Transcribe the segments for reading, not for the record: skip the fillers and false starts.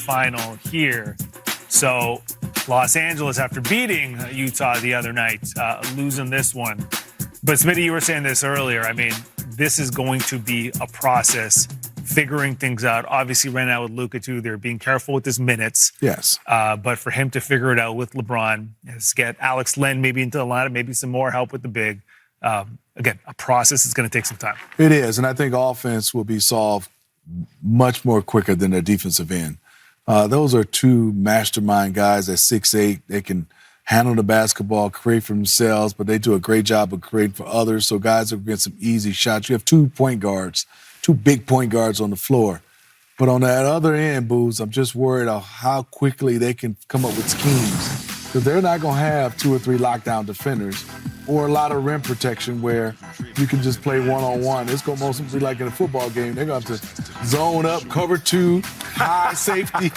final here. So Los Angeles, after beating Utah the other night, losing this one. But Smitty, you were saying this earlier. I mean, this is going to be a process, figuring things out. Obviously, right now with Luka, too, they're being careful with his minutes. Yes. But for him to figure it out with LeBron, let's get Alex Len maybe into the lineup, maybe some more help with the big. Again, a process is going to take some time. It is, and I think offense will be solved much more quicker than their defensive end. Those are two mastermind guys at 6'8". They can handle the basketball, create for themselves, but they do a great job of creating for others. So guys will get some easy shots. You have 2 point guards, 2 big point guards on the floor. But on that other end, Booz, I'm just worried about how quickly they can come up with schemes. Because they're not going to have 2 or 3 lockdown defenders or a lot of rim protection where you can just play one-on-one. It's going to mostly be like in a football game. They're going to have to zone up, cover 2, high safety.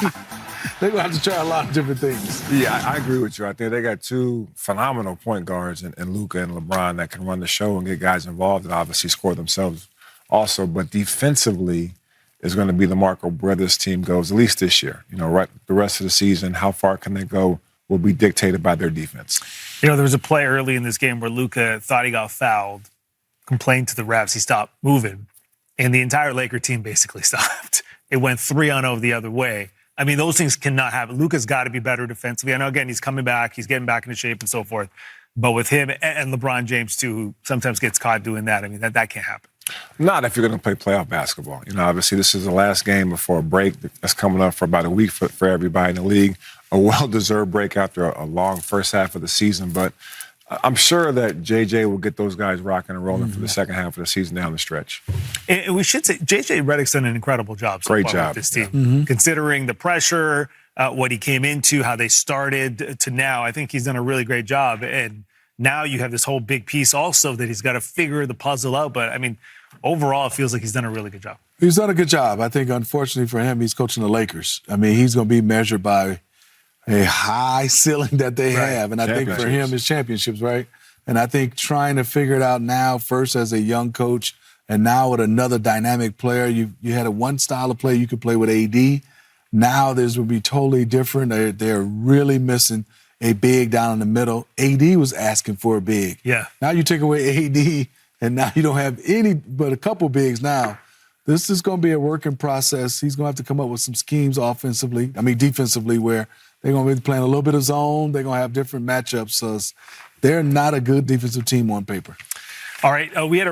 They're going to have to try a lot of different things. Yeah, I agree with you. I think they got 2 phenomenal point guards in Luka and LeBron that can run the show and get guys involved and obviously score themselves also. But defensively is going to be the mark of where this team goes, at least this year. You know, right, the rest of the season, how far can they go will be dictated by their defense. You know, there was a play early in this game where Luka thought he got fouled, complained to the refs, he stopped moving, and the entire Laker team basically stopped. It went 3-0 the other way. I mean, those things cannot happen. Luka's got to be better defensively. I know, again, he's coming back, he's getting back into shape and so forth, but with him and LeBron James, too, who sometimes gets caught doing that, I mean, that can't happen. Not if you're going to play playoff basketball. You know, obviously, this is the last game before a break that's coming up for about a week for everybody in the league. A well-deserved break after a long first half of the season. But I'm sure that JJ will get those guys rocking and rolling for the second half of the season down the stretch. And we should say JJ Redick's done an incredible job. Great job with this team. Considering the pressure, what he came into, how they started to now, I think he's done a really great job. And now you have this whole big piece also that he's got to figure the puzzle out. But, I mean, overall, it feels like he's done a really good job. He's done a good job. I think, unfortunately for him, he's coaching the Lakers. I mean, he's going to be measured by a high ceiling that they have. And I think for him, it's championships, right? And I think trying to figure it out now, first as a young coach, and now with another dynamic player, you had one style of play you could play with AD. Now this will be totally different. They're really missing a big down in the middle. AD was asking for a big. Yeah. Now you take away AD, and now you don't have any but a couple bigs now. This is going to be a working process. He's going to have to come up with some schemes defensively, where they're going to be playing a little bit of zone. They're going to have different matchups. So they're not a good defensive team on paper. All right, we had a